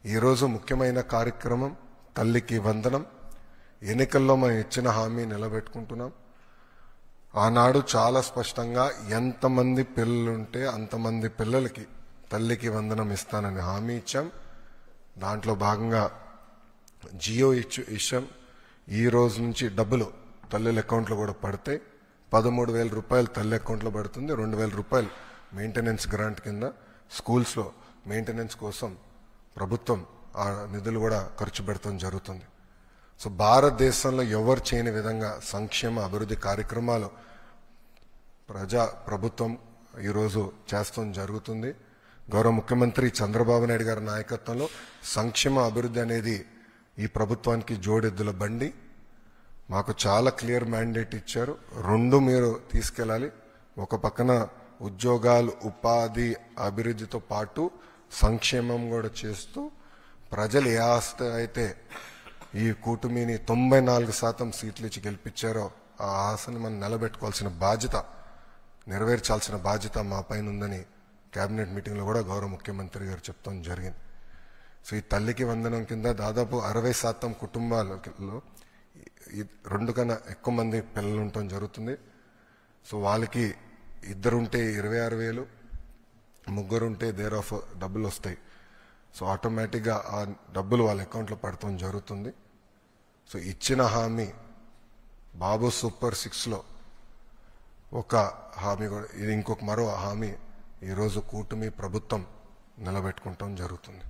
ఈరోజు ముఖ్యమైన కార్యక్రమం తల్లికి వందనం. ఎన్నికల్లో మనం ఇచ్చిన హామీ నిలబెట్టుకుంటున్నాం. ఆనాడు చాలా స్పష్టంగా ఎంతమంది పిల్లలుంటే అంతమంది పిల్లలకి తల్లికి వందనం ఇస్తానని హామీ ఇచ్చాం. దాంట్లో భాగంగా జియో ఇచ్చాం. ఈ రోజు నుంచి డబ్బులు తల్లుల అకౌంట్లో కూడా పడితే 13,000 రూపాయలు తల్లి అకౌంట్లో పడుతుంది. 2,000 రూపాయలు మెయింటెనెన్స్ గ్రాంట్ కింద స్కూల్స్లో మెయింటెనెన్స్ కోసం ప్రభుత్వం ఆ నిధులు కూడా ఖర్చు పెడతాం జరుగుతుంది. సో భారతదేశంలో ఎవరు చేయని విధంగా సంక్షేమ అభివృద్ధి కార్యక్రమాలు ప్రభుత్వం ఈరోజు చేస్తాం జరుగుతుంది. గౌరవ ముఖ్యమంత్రి చంద్రబాబు నాయుడు గారి నాయకత్వంలో సంక్షేమ అభివృద్ధి అనేది ఈ ప్రభుత్వానికి జోడెద్దుల బండి. మాకు చాలా క్లియర్ మ్యాండేట్ ఇచ్చారు. రెండు మీరు తీసుకెళ్ళాలి. ఒక పక్కన ఉద్యోగాలు, ఉపాధి, అభివృద్ధితో పాటు సంక్షేమం కూడా చేస్తూ ప్రజలు ఏ ఆస్తి అయితే ఈ కూటమిని 94% సీట్లు ఇచ్చి గెలిపించారో ఆ ఆశని మనం నిలబెట్టుకోవాల్సిన బాధ్యత, నెరవేర్చాల్సిన బాధ్యత మా పైన ఉందని కేబినెట్ మీటింగ్లో కూడా గౌరవ ముఖ్యమంత్రి గారు చెప్తాం జరిగింది. సో ఈ తల్లికి వందనం కింద దాదాపు 60% కుటుంబాలలో 2 కన్నా ఎక్కువ మంది పిల్లలు ఉండటం జరుగుతుంది. సో వాళ్ళకి 2 ఉంటే 26,000, 3 ఉంటే దేర్ ఆఫ్ డబ్బులు వస్తాయి. సో ఆటోమేటిక్గా ఆ డబ్బులు వాళ్ళ అకౌంట్లో పడటం జరుగుతుంది. సో ఇచ్చిన హామీ బాబు సూపర్ 6లో ఒక హామీ కూడా, ఇది ఇంకొక మరో హామీ ఈరోజు కూటమి ప్రభుత్వం నిలబెట్టుకుంటాం జరుగుతుంది.